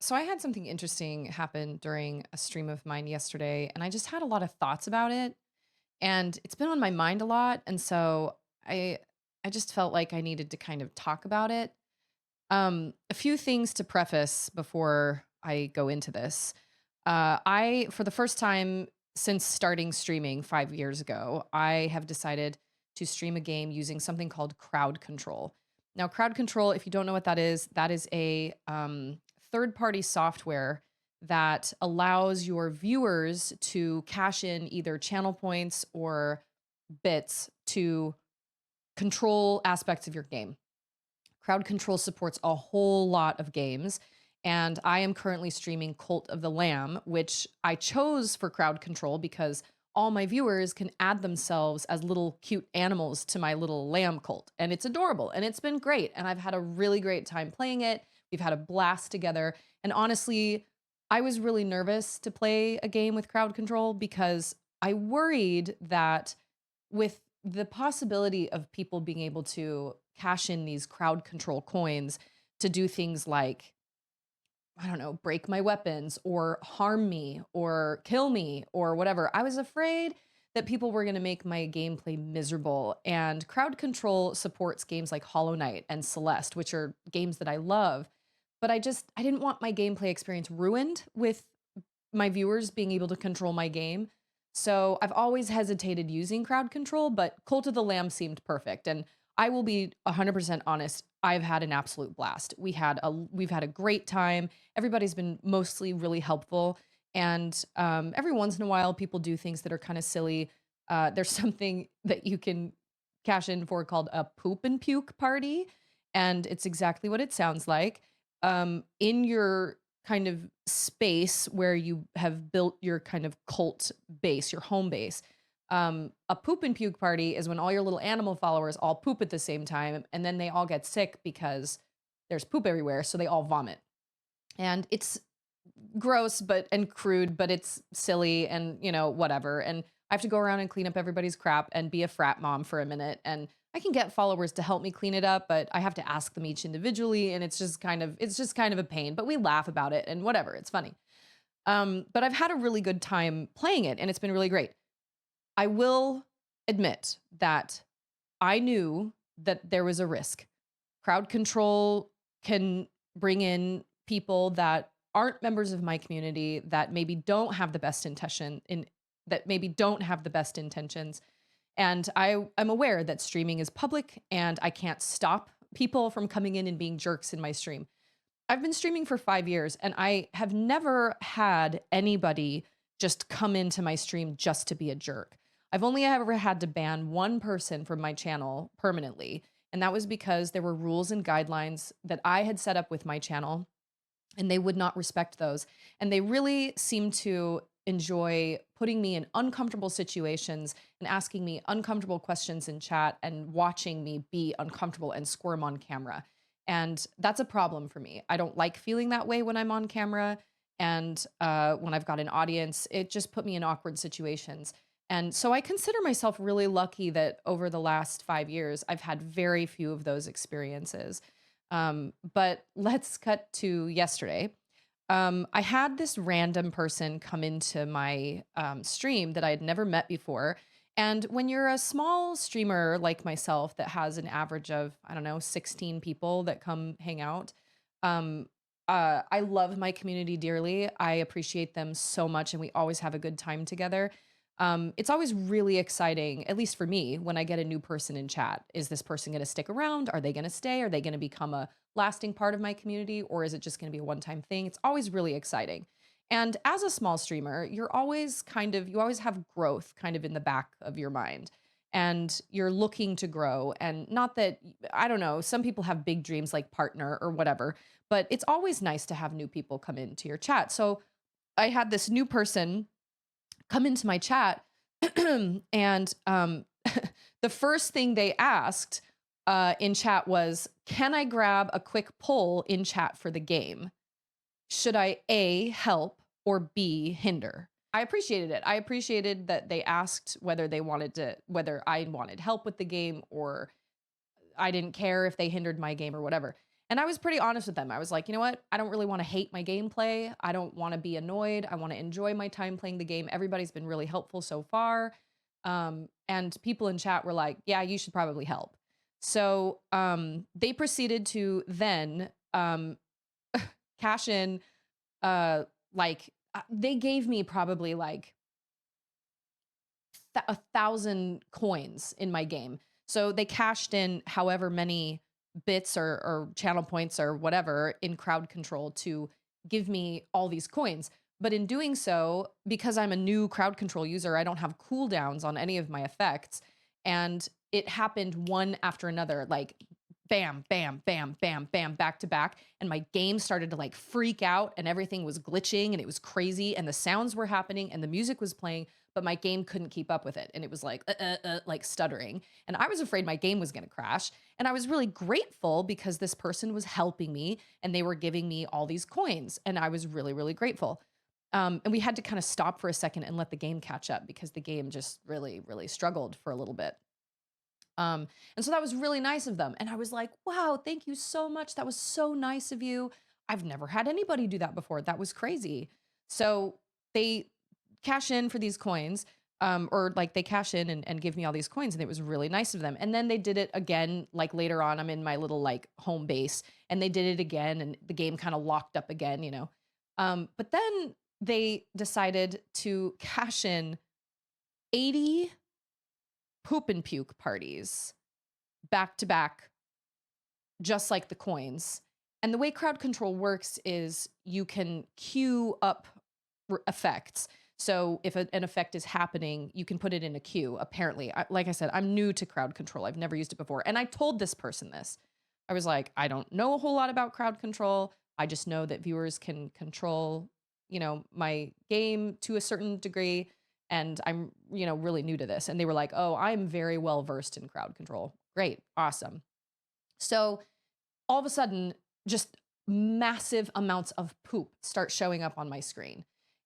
So I had something interesting happen during a stream of mine yesterday, and I just had a lot of thoughts about it, and it's been on my mind a lot, and so I I just felt like I needed to kind of talk about it. A few things to preface before I go into this. I for the first time since starting streaming 5 years ago, I have decided to stream a game using something called crowd control. Now, crowd control, if you don't know what that is a third party software that allows your viewers to cash in either channel points or bits to control aspects of your game. Crowd Control supports a whole lot of games, and I am currently streaming Cult of the Lamb, which I chose for Crowd Control because all my viewers can add themselves as little cute animals to my little lamb cult. And it's adorable and it's been great. And I've had a really great time playing it. We've had a blast together. And honestly, I was really nervous to play a game with Crowd Control because I worried that with the possibility of people being able to cash in these crowd control coins to do things like, I don't know, break my weapons or harm me or kill me or whatever. I was afraid that people were going to make my gameplay miserable. And crowd control supports games like Hollow Knight and Celeste, which are games that I love. But I didn't want my gameplay experience ruined with my viewers being able to control my game. So I've always hesitated using crowd control, but Cult of the Lamb seemed perfect. And I will be 100% honest, I've had an absolute blast. We've had a great time. Everybody's been mostly really helpful. And every once in a while, people do things that are kind of silly. There's something that you can cash in for called a poop and puke party. And it's exactly what it sounds like. In your kind of space where you have built your kind of cult base, your home base. A poop and puke party is when all your little animal followers all poop at the same time, and then they all get sick because there's poop everywhere, so they all vomit. And it's gross and crude, but it's silly and, whatever. And I have to go around and clean up everybody's crap and be a frat mom for a minute. And I can get followers to help me clean it up, but I have to ask them each individually. And it's just kind of a pain, but we laugh about it and whatever. It's funny. But I've had a really good time playing it and it's been really great. I will admit that I knew that there was a risk. Crowd control can bring in people that aren't members of my community that maybe don't have the best intention in that maybe don't have the best intentions. And I'm aware that streaming is public and I can't stop people from coming in and being jerks in my stream. I've been streaming for 5 years and I have never had anybody just come into my stream just to be a jerk. I've only ever had to ban one person from my channel permanently. And that was because there were rules and guidelines that I had set up with my channel and they would not respect those. And they really seem to enjoy putting me in uncomfortable situations and asking me uncomfortable questions in chat and watching me be uncomfortable and squirm on camera. And that's a problem for me. I don't like feeling that way when I'm on camera. And when I've got an audience, it just put me in awkward situations. And so I consider myself really lucky that over the last 5 years, I've had very few of those experiences. But let's cut to yesterday. I had this random person come into my stream that I had never met before. And when you're a small streamer like myself that has an average of, I don't know, 16 people that come hang out, I love my community dearly. I appreciate them so much, and we always have a good time together. It's always really exciting, at least for me, when I get a new person in chat. Is this person going to stick around? Are they going to stay? Are they going to become a lasting part of my community? Or is it just going to be a one time thing? It's always really exciting. And as a small streamer, you always have growth kind of in the back of your mind. And you're looking to grow. And not that, I don't know, some people have big dreams like partner or whatever, but it's always nice to have new people come into your chat. So I had this new person come into my chat and the first thing they asked in chat was, can I grab a quick poll in chat for the game? Should I A, help, or B, hinder? I appreciated it. I appreciated that they asked whether I wanted help with the game or I didn't care if they hindered my game or whatever. And I was pretty honest with them. I was like, you know what? I don't really want to hate my gameplay. I don't want to be annoyed. I want to enjoy my time playing the game. Everybody's been really helpful so far. And people in chat were like, yeah, you should probably help. So they proceeded to then cash in, they gave me probably like 1,000 coins in my game. So they cashed in however many bits or channel points or whatever in crowd control to give me all these coins. But in doing so, because I'm a new crowd control user, I don't have cooldowns on any of my effects. And it happened one after another, like bam, bam, bam, bam, bam, back to back. And my game started to like freak out and everything was glitching and it was crazy and the sounds were happening and the music was playing, but my game couldn't keep up with it. And it was like stuttering. And I was afraid my game was going to crash. And I was really grateful because this person was helping me and they were giving me all these coins. And I was really, really grateful. And we had to kind of stop for a second and let the game catch up because the game just really, really struggled for a little bit. And so that was really nice of them. And I was like, wow, thank you so much. That was so nice of you. I've never had anybody do that before. That was crazy. So they cash in for these coins, or like they cash in and give me all these coins. And it was really nice of them. And then they did it again, like later on, I'm in my little like home base and they did it again and the game kind of locked up again, you know. But then they decided to cash in 80 poop and puke parties back to back, just like the coins. And the way crowd control works is you can queue up effects. So if an effect is happening, you can put it in a queue. Apparently, like I said, I'm new to crowd control. I've never used it before. And I told this person this. I was like, I don't know a whole lot about crowd control. I just know that viewers can control, you know, my game to a certain degree. And I'm, you know, really new to this. And they were like, oh, I'm very well versed in crowd control. Great. Awesome. So all of a sudden, just massive amounts of poop start showing up on my screen.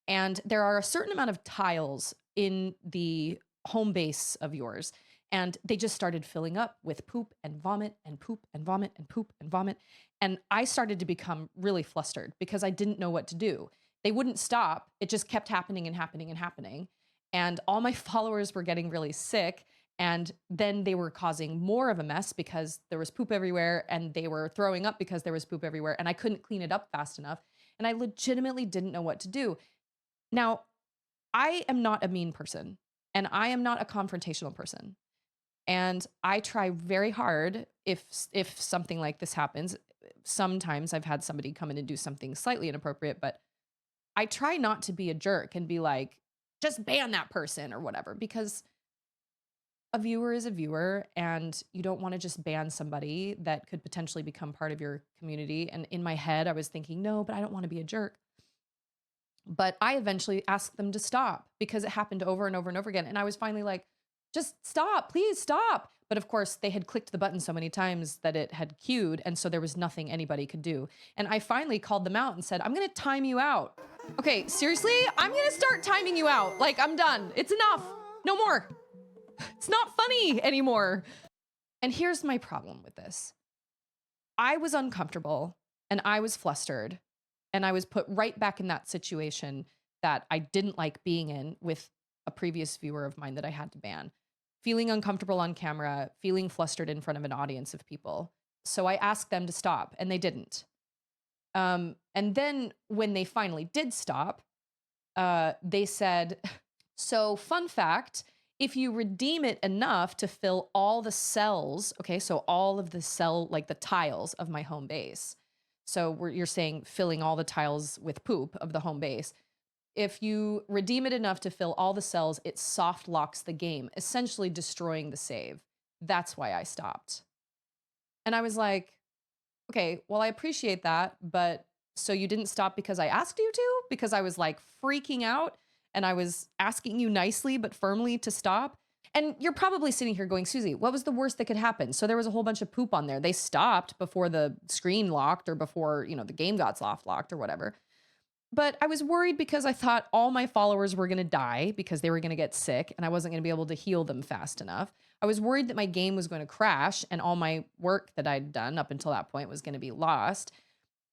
And there are a certain amount of tiles in the home base of yours. And they just started filling up with poop and vomit and poop and vomit and poop and vomit. And I started to become really flustered because I didn't know what to do. They wouldn't stop. It just kept happening and happening and happening. And all my followers were getting really sick. And then they were causing more of a mess because there was poop everywhere and they were throwing up because there was poop everywhere and I couldn't clean it up fast enough. And I legitimately didn't know what to do. Now, I am not a mean person and I am not a confrontational person. And I try very hard if something like this happens. Sometimes I've had somebody come in and do something slightly inappropriate, but I try not to be a jerk and be like, just ban that person or whatever, because a viewer is a viewer and you don't want to just ban somebody that could potentially become part of your community. And in my head, I was thinking, no, but I don't want to be a jerk. But I eventually asked them to stop because it happened over and over and over again. And I was finally like, just stop, please stop. But of course, they had clicked the button so many times that it had queued. And so there was nothing anybody could do. And I finally called them out and said, I'm going to time you out. Okay, seriously, I'm going to start timing you out. Like, I'm done. It's enough. No more. It's not funny anymore. And here's my problem with this. I was uncomfortable and I was flustered and I was put right back in that situation that I didn't like being in with a previous viewer of mine that I had to ban. Feeling uncomfortable on camera, feeling flustered in front of an audience of people. So I asked them to stop and they didn't. And then when they finally did stop, they said, so fun fact, if you redeem it enough to fill all the cells, okay, so all of the cell, like the tiles of my home base. So you're saying filling all the tiles with poop of the home base. If you redeem it enough to fill all the cells, it soft locks the game, essentially destroying the save. That's why I stopped. And I was like, okay, well, I appreciate that, but so you didn't stop because I asked you to? Because I was like freaking out and I was asking you nicely but firmly to stop? And you're probably sitting here going, Susie, what was the worst that could happen? So there was a whole bunch of poop on there. They stopped before the screen locked or before, you know, the game got soft locked or whatever. But I was worried because I thought all my followers were gonna die because they were gonna get sick and I wasn't gonna be able to heal them fast enough. I was worried that my game was gonna crash and all my work that I'd done up until that point was gonna be lost.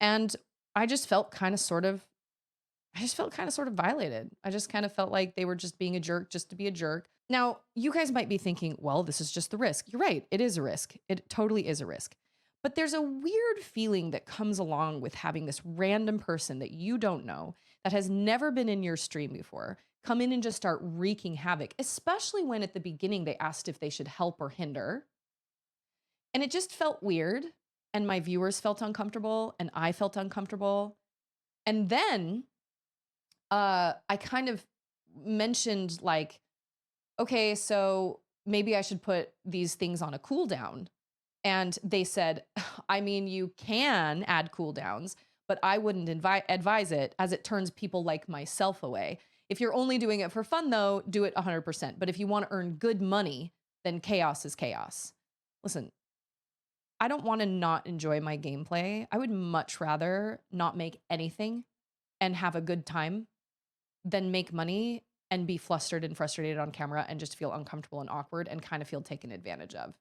And I just felt kind of sort of I just felt kind of sort of violated. I just kind of felt like they were just being a jerk just to be a jerk. Now, you guys might be thinking, well, this is just the risk. You're right. It is a risk. It totally is a risk. But there's a weird feeling that comes along with having this random person that you don't know that has never been in your stream before come in and just start wreaking havoc, especially when at the beginning they asked if they should help or hinder. And it just felt weird. And my viewers felt uncomfortable and I felt uncomfortable. And then I kind of mentioned like, okay, so maybe I should put these things on a cooldown. And they said, I mean, you can add cooldowns, but I wouldn't advise it as it turns people like myself away. If you're only doing it for fun, though, do it 100%. But if you want to earn good money, then chaos is chaos. Listen, I don't want to not enjoy my gameplay. I would much rather not make anything and have a good time than make money and be flustered and frustrated on camera and just feel uncomfortable and awkward and kind of feel taken advantage of.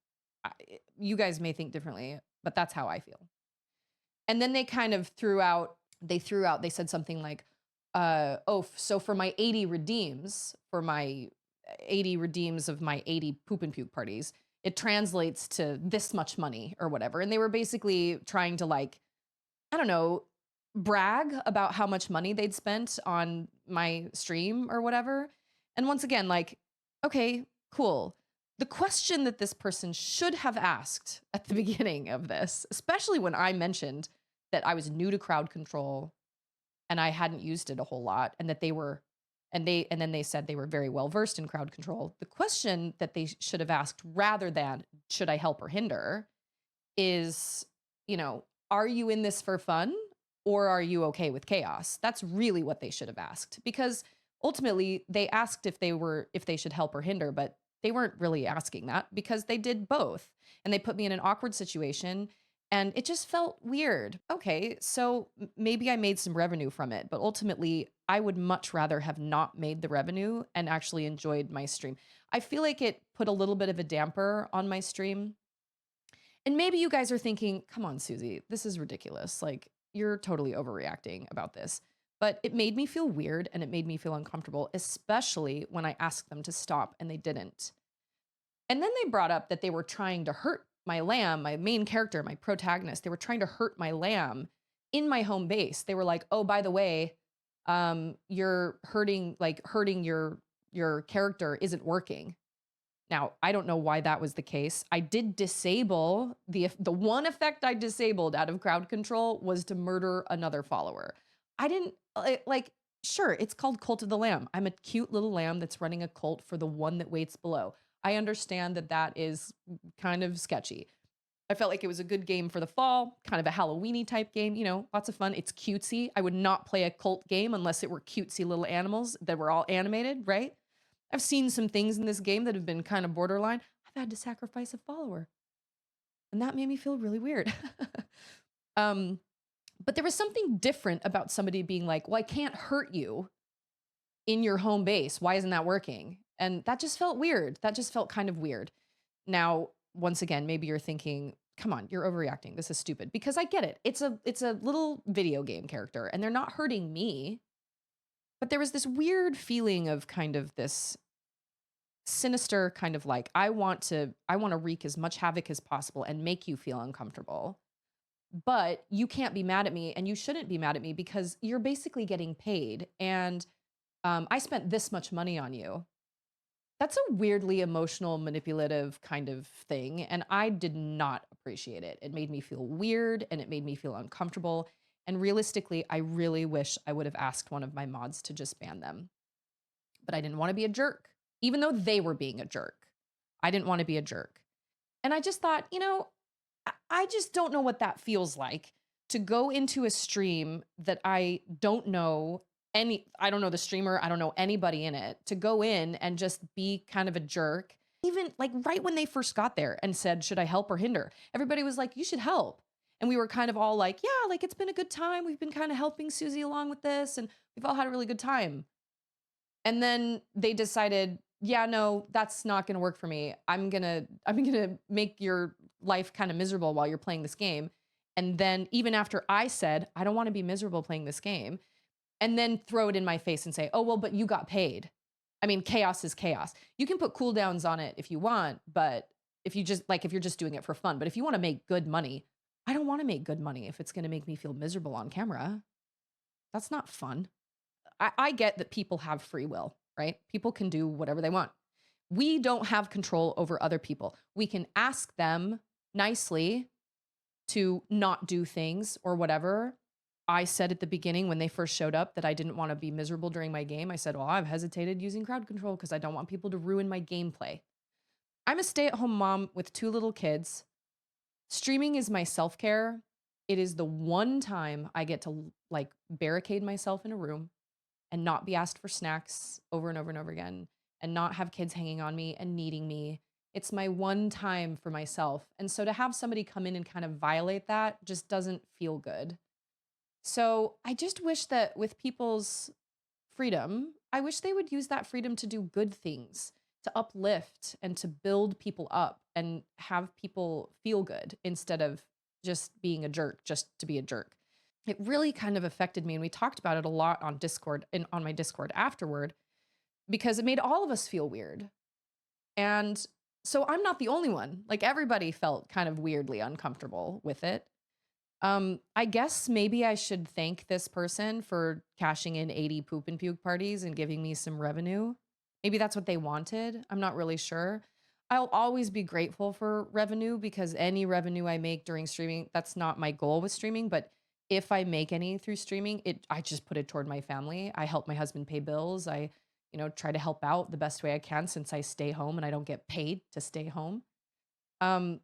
I, you guys may think differently, but that's how I feel. And then they kind of they said something like, so for my 80 redeems, for my 80 redeems of my 80 poop and puke parties, it translates to this much money or whatever. And they were basically trying to like, I don't know, brag about how much money they'd spent on my stream or whatever. And once again, like, okay, cool. The question that this person should have asked at the beginning of this, especially when I mentioned that I was new to crowd control and I hadn't used it a whole lot, and that they were, and then they said they were very well versed in crowd control. The question that they should have asked rather than should I help or hinder is, are you in this for fun or are you okay with chaos? That's really what they should have asked, because ultimately they asked if they should help or hinder, but they weren't really asking that because they did both. And they put me in an awkward situation and it just felt weird. Okay, so maybe I made some revenue from it, but ultimately I would much rather have not made the revenue and actually enjoyed my stream. I feel like it put a little bit of a damper on my stream. And maybe you guys are thinking, come on, Susie, this is ridiculous. Like, you're totally overreacting about this. But it made me feel weird and it made me feel uncomfortable, especially when I asked them to stop and they didn't. And then they brought up that they were trying to hurt my lamb, my main character, my protagonist. They were trying to hurt my lamb in my home base. They were like, oh, by the way, you're hurting your character isn't working. Now, I don't know why that was the case. I did disable the one effect I disabled out of crowd control was to murder another follower. I didn't sure, it's called Cult of the Lamb. I'm a cute little lamb that's running a cult for the one that waits below. I understand that that is kind of sketchy. I felt like it was a good game for the fall, kind of a Halloween-y type game, lots of fun. It's cutesy. I would not play a cult game unless it were cutesy little animals that were all animated, right? I've seen some things in this game that have been kind of borderline. I've had to sacrifice a follower. And that made me feel really weird. But there was something different about somebody being like, well, I can't hurt you in your home base. Why isn't that working? And that just felt weird. That just felt kind of weird. Now, once again, maybe you're thinking, come on, you're overreacting. This is stupid. Because I get it. It's a little video game character and they're not hurting me. But there was this weird feeling of kind of this sinister kind of like, I want to wreak as much havoc as possible and make you feel uncomfortable. But you can't be mad at me and you shouldn't be mad at me because you're basically getting paid. And I spent this much money on you. That's a weirdly emotional, manipulative kind of thing. And I did not appreciate it. It made me feel weird and it made me feel uncomfortable. And realistically, I really wish I would have asked one of my mods to just ban them. But I didn't want to be a jerk, even though they were being a jerk. I didn't want to be a jerk. And I just thought, I just don't know what that feels like to go into a stream that I don't know I don't know the streamer, I don't know anybody in it, to go in and just be kind of a jerk. Even like right when they first got there and said, should I help or hinder? Everybody was like, you should help. And we were kind of all like, yeah, like it's been a good time. We've been kind of helping Susie along with this and we've all had a really good time. And then they decided, yeah, no, that's not going to work for me. I'm going to make your life kind of miserable while you're playing this game. And then even after I said, I don't want to be miserable playing this game, and then throw it in my face and say, "Oh, well, but you got paid." I mean, chaos is chaos. You can put cooldowns on it if you want, but if you're just doing it for fun, but if you want to make good money, I don't want to make good money if it's going to make me feel miserable on camera. That's not fun. I get that people have free will, right? People can do whatever they want. We don't have control over other people. We can ask them nicely to not do things or whatever. I said at the beginning when they first showed up that I didn't want to be miserable during my game. I said, well, I've hesitated using crowd control because I don't want people to ruin my gameplay. I'm a stay-at-home mom with 2 little kids. Streaming is my self-care. It is the one time I get to like barricade myself in a room and not be asked for snacks over and over and over again and not have kids hanging on me and needing me. It's my one time for myself. And so to have somebody come in and kind of violate that just doesn't feel good. So I just wish that with people's freedom, I wish they would use that freedom to do good things, to uplift and to build people up and have people feel good instead of just being a jerk, just to be a jerk. It really kind of affected me. And we talked about it a lot on Discord and on my Discord afterward, because it made all of us feel weird. And so I'm not the only one. Like everybody felt kind of weirdly uncomfortable with it. I guess maybe I should thank this person for cashing in 80 poop and puke parties and giving me some revenue. Maybe that's what they wanted. I'm not really sure. I'll always be grateful for revenue because any revenue I make during streaming, that's not my goal with streaming, but if I make any through streaming, I just put it toward my family. I help my husband pay bills. I, try to help out the best way I can since I stay home and I don't get paid to stay home. Um,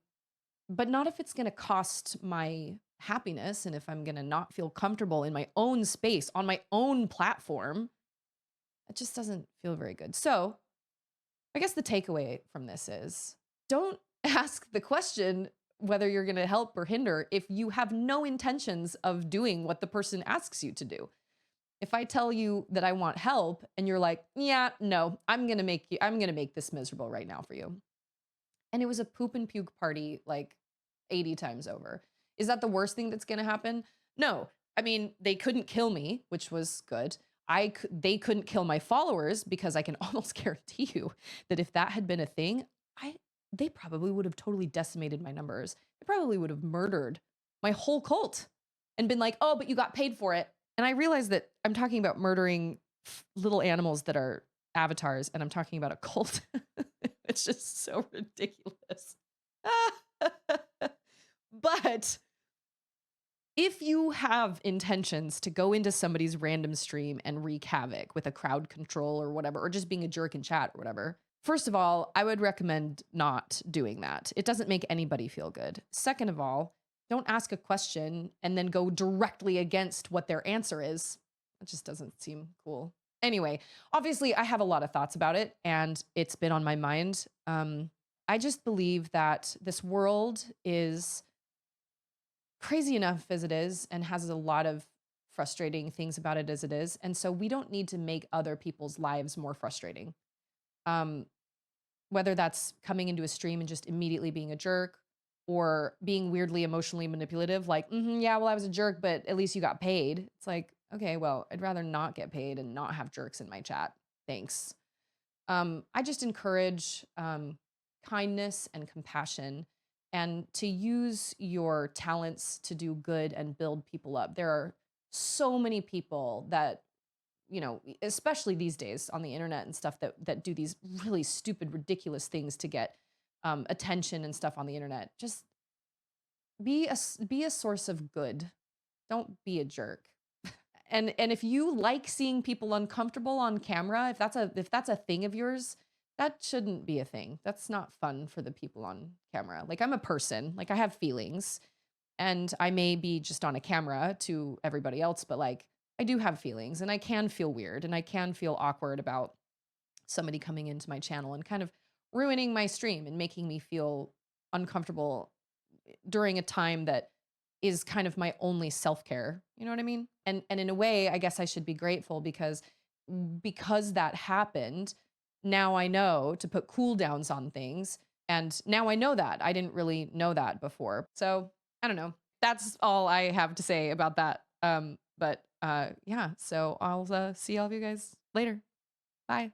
but not if it's going to cost my happiness and if I'm going to not feel comfortable in my own space on my own platform. It just doesn't feel very good. So I guess the takeaway from this is don't ask the question whether you're going to help or hinder if you have no intentions of doing what the person asks you to do. If I tell you that I want help and you're like, yeah, no, I'm going to make this miserable right now for you. And it was a poop and puke party like 80 times over. Is that the worst thing that's going to happen? No. I mean, they couldn't kill me, which was good. They couldn't kill my followers because I can almost guarantee you that if that had been a thing, they probably would have totally decimated my numbers. They probably would have murdered my whole cult and been like, "Oh, but you got paid for it." And I realized that I'm talking about murdering little animals that are avatars and I'm talking about a cult. It's just so ridiculous. But if you have intentions to go into somebody's random stream and wreak havoc with a crowd control or whatever, or just being a jerk in chat or whatever, first of all, I would recommend not doing that. It doesn't make anybody feel good. Second of all, don't ask a question and then go directly against what their answer is. It just doesn't seem cool. Anyway, obviously, I have a lot of thoughts about it, and it's been on my mind. I just believe that this world is crazy enough as it is and has a lot of frustrating things about it as it is. And so we don't need to make other people's lives more frustrating. Um, whether that's coming into a stream and just immediately being a jerk or being weirdly emotionally manipulative, like, yeah, well, I was a jerk, but at least you got paid. It's like, okay, well, I'd rather not get paid and not have jerks in my chat. Thanks. I just encourage kindness and compassion and to use your talents to do good and build people up. There are so many people that, especially these days on the internet and stuff that do these really stupid, ridiculous things to get attention and stuff on the internet. Just be a source of good. Don't be a jerk. And if you like seeing people uncomfortable on camera, if that's a thing of yours, that shouldn't be a thing. That's not fun for the people on camera. Like I'm a person, like I have feelings and I may be just on a camera to everybody else, but like I do have feelings and I can feel weird and I can feel awkward about somebody coming into my channel and kind of ruining my stream and making me feel uncomfortable during a time that is kind of my only self-care, you know what I mean? And in a way, I guess I should be grateful because that happened, now I know to put cool downs on things, and now I know that. I didn't really know that before. So, I don't know. That's all I have to say about that. But yeah, so I'll see all of you guys later. Bye.